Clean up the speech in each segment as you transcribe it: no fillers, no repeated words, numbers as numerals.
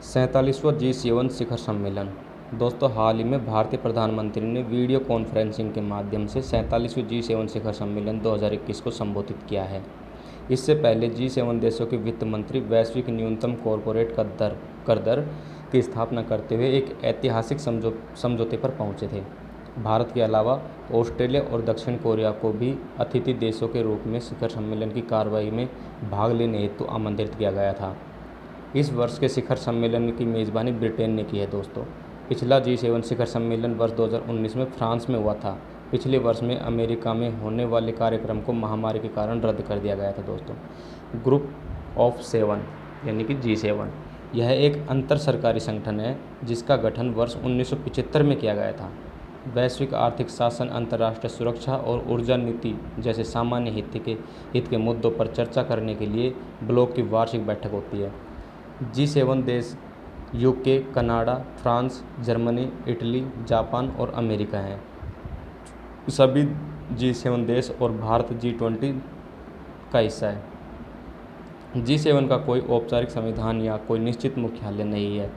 47वां G7 शिखर सम्मेलन। दोस्तों, हाल ही में भारतीय प्रधानमंत्री ने वीडियो कॉन्फ्रेंसिंग के माध्यम से 47वें G7 शिखर सम्मेलन 2021 को संबोधित किया है। इससे पहले G7 देशों के वित्त मंत्री वैश्विक न्यूनतम कॉरपोरेट कर दर की स्थापना करते हुए एक ऐतिहासिक समझौते पर पहुंचे थे। भारत के अलावा ऑस्ट्रेलिया और दक्षिण कोरिया को भी अतिथि देशों के रूप में शिखर सम्मेलन की कार्रवाई में भाग लेने हेतु आमंत्रित किया गया था। इस वर्ष के शिखर सम्मेलन की मेज़बानी ब्रिटेन ने की है। दोस्तों, पिछला G7 शिखर सम्मेलन वर्ष 2019 में फ्रांस में हुआ था। पिछले वर्ष में अमेरिका में होने वाले कार्यक्रम को महामारी के कारण रद्द कर दिया गया था। दोस्तों, ग्रुप ऑफ 7 यानी कि G7 यह एक अंतर सरकारी संगठन है जिसका गठन वर्ष 1975 में किया गया था। वैश्विक आर्थिक शासन, अंतर्राष्ट्रीय सुरक्षा और ऊर्जा नीति जैसे सामान्य हित के मुद्दों पर चर्चा करने के लिए ब्लॉक की वार्षिक बैठक होती है। G7 देश UK, Canada, France, Germany, Italy, Japan और अमेरिका हैं। सभी G7 देश और भारत G20 का हिस्सा है। G7 का कोई औपचारिक संविधान या कोई निश्चित मुख्यालय नहीं है।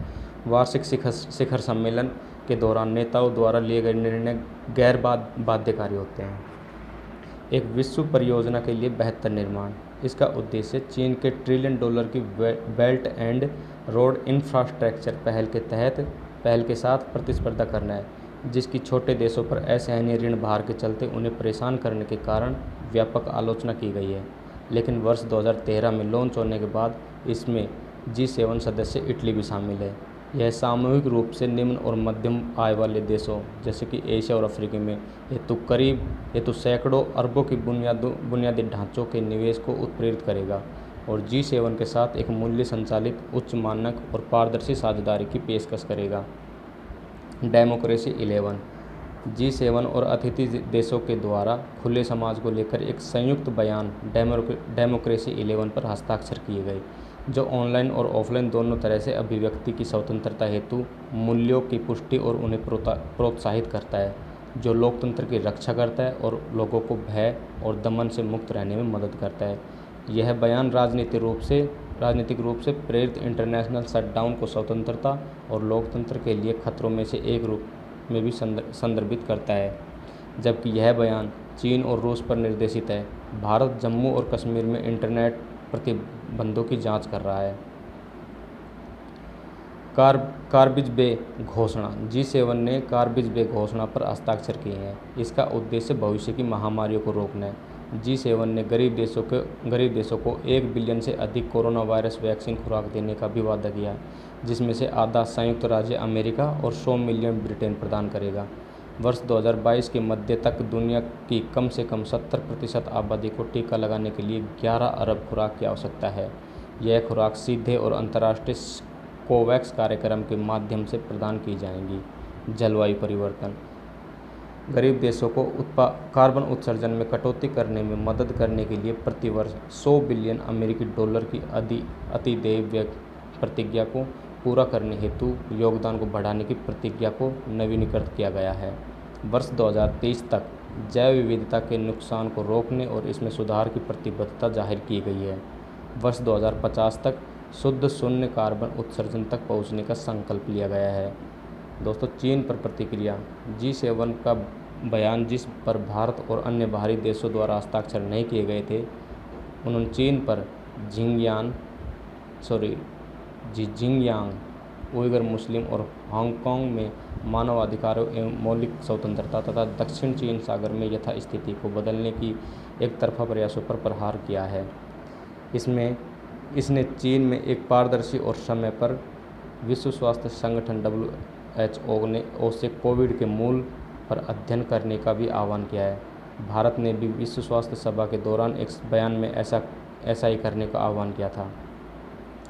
वार्षिक शिखर सम्मेलन के दौरान नेताओं द्वारा लिए गए निर्णय गैर बाध्यकारी होते हैं। एक विश्व परियोजना के लिए बेहतर निर्माण। इसका उद्देश्य चीन के $1 ट्रिलियन की बेल्ट एंड रोड इंफ्रास्ट्रक्चर पहल के साथ प्रतिस्पर्धा करना है, जिसकी छोटे देशों पर असहनीय ऋण भार के चलते उन्हें परेशान करने के कारण व्यापक आलोचना की गई है। लेकिन वर्ष 2013 में लॉन्च होने के बाद इसमें G7 सदस्य इटली भी शामिल है। यह सामूहिक रूप से निम्न और मध्यम आय वाले देशों जैसे कि एशिया और अफ्रीका में हेतु सैकड़ों अरबों की बुनियादी ढांचों के निवेश को उत्प्रेरित करेगा और G7 के साथ एक मूल्य संचालित, उच्च मानक और पारदर्शी साझेदारी की पेशकश करेगा। डेमोक्रेसी 11 G7 और अतिथि देशों के द्वारा खुले समाज को लेकर एक संयुक्त बयान डेमोक्रेसी 11 पर हस्ताक्षर किए गए, जो ऑनलाइन और ऑफलाइन दोनों तरह से अभिव्यक्ति की स्वतंत्रता हेतु मूल्यों की पुष्टि और उन्हें प्रोत्साहित करता है, जो लोकतंत्र की रक्षा करता है और लोगों को भय और दमन से मुक्त रहने में मदद करता है। यह बयान राजनीतिक रूप से प्रेरित इंटरनेशनल शटडाउन को स्वतंत्रता और लोकतंत्र के लिए खतरों में से एक रूप में भी संदर्भित करता है, जबकि यह बयान चीन और रूस पर निर्देशित है। भारत जम्मू और कश्मीर में इंटरनेट प्रतिबंधों की जांच कर रहा है। कार्बिज बे घोषणा। G7 ने कार्बिज बे घोषणा पर हस्ताक्षर किए हैं। इसका उद्देश्य भविष्य की महामारियों को रोकना है। G7 ने गरीब देशों को 1 बिलियन से अधिक कोरोना वायरस वैक्सीन खुराक देने का भी वादा किया है, जिसमें से आधा संयुक्त राज्य अमेरिका और 100 मिलियन ब्रिटेन प्रदान करेगा। वर्ष 2022 के मध्य तक दुनिया की कम से कम 70% आबादी को टीका लगाने के लिए 11 अरब खुराक की आवश्यकता है। यह खुराक सीधे और अंतर्राष्ट्रीय कोवैक्स कार्यक्रम के माध्यम से प्रदान की जाएंगी। जलवायु परिवर्तन। गरीब देशों को कार्बन उत्सर्जन में कटौती करने में मदद करने के लिए प्रतिवर्ष $100 बिलियन की अधिदेय प्रतिज्ञा को पूरा करने हेतु योगदान को बढ़ाने की प्रतिज्ञा को नवीनीकृत किया गया है। वर्ष 2023 तक जैव विविधता के नुकसान को रोकने और इसमें सुधार की प्रतिबद्धता जाहिर की गई है। वर्ष 2050 तक शुद्ध शून्य कार्बन उत्सर्जन तक पहुंचने का संकल्प लिया गया है। दोस्तों, चीन पर प्रतिक्रिया। G7 का बयान जिस पर भारत और अन्य बाहरी देशों द्वारा हस्ताक्षर नहीं किए गए थे, उन्होंने चीन पर जिंगयांग, उइगर मुस्लिम और हांगकांग में मानवाधिकारों एवं मौलिक स्वतंत्रता तथा दक्षिण चीन सागर में यथास्थिति को बदलने की एकतरफा प्रयासों पर प्रहार किया है। इसने चीन में एक पारदर्शी और समय पर विश्व स्वास्थ्य संगठन WHO से कोविड के मूल पर अध्ययन करने का भी आह्वान किया है। भारत ने भी विश्व स्वास्थ्य सभा के दौरान एक बयान में ऐसा ही करने का आह्वान किया था।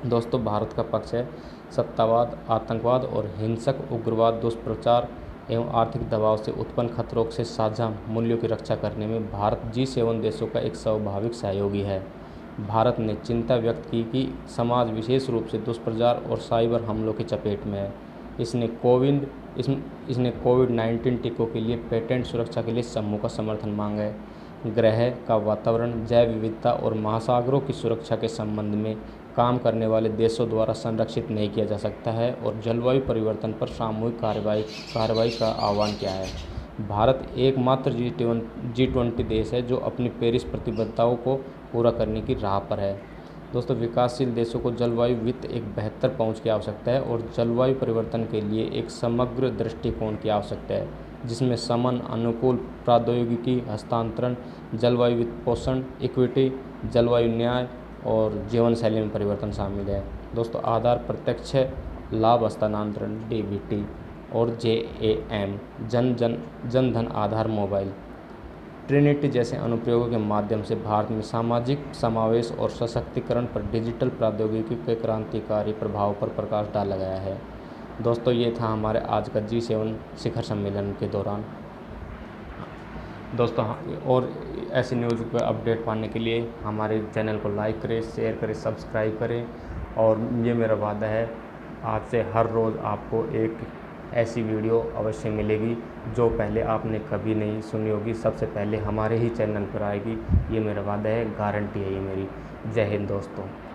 दोस्तों, भारत का पक्ष है सत्तावाद, आतंकवाद और हिंसक उग्रवाद, दुष्प्रचार एवं आर्थिक दबाव से उत्पन्न खतरों से साझा मूल्यों की रक्षा करने में भारत G7 देशों का एक स्वाभाविक सहयोगी है। भारत ने चिंता व्यक्त की कि समाज विशेष रूप से दुष्प्रचार और साइबर हमलों की चपेट में है। इसने कोविड-19 टीकों के लिए पेटेंट सुरक्षा के लिए समूह का समर्थन मांगा है। ग्रह का वातावरण, जैव विविधता और महासागरों की सुरक्षा के संबंध में काम करने वाले देशों द्वारा संरक्षित नहीं किया जा सकता है। और जलवायु परिवर्तन पर सामूहिक कार्रवाई का आह्वान किया है। भारत एकमात्र G20 देश है जो अपनी पेरिस प्रतिबद्धताओं को पूरा करने की राह पर है। दोस्तों, विकासशील देशों को जलवायु वित्त एक बेहतर पहुंच की आवश्यकता है और जलवायु परिवर्तन के लिए एक समग्र दृष्टिकोण की आवश्यकता है, जिसमें समन, अनुकूल प्रौद्योगिकी हस्तांतरण, जलवायु वित्त पोषण, इक्विटी, जलवायु न्याय और जीवन शैली में परिवर्तन शामिल है। दोस्तों, आधार प्रत्यक्ष लाभ हस्तांतरण DBT और JAM जन धन आधार मोबाइल ट्रिनिटी जैसे अनुप्रयोगों के माध्यम से भारत में सामाजिक समावेश और सशक्तिकरण पर डिजिटल प्रौद्योगिकी के क्रांतिकारी प्रभाव पर प्रकाश डाला गया है। दोस्तों, ये था हमारे आज का G7 शिखर सम्मेलन के दौरान। दोस्तों, और ऐसी न्यूज़ का अपडेट पाने के लिए हमारे चैनल को लाइक करें, शेयर करें, सब्सक्राइब करें। और ये मेरा वादा है, आज से हर रोज़ आपको एक ऐसी वीडियो अवश्य मिलेगी जो पहले आपने कभी नहीं सुनी होगी, सबसे पहले हमारे ही चैनल पर आएगी। ये मेरा वादा है, गारंटी है ये मेरी। जय हिंद दोस्तों।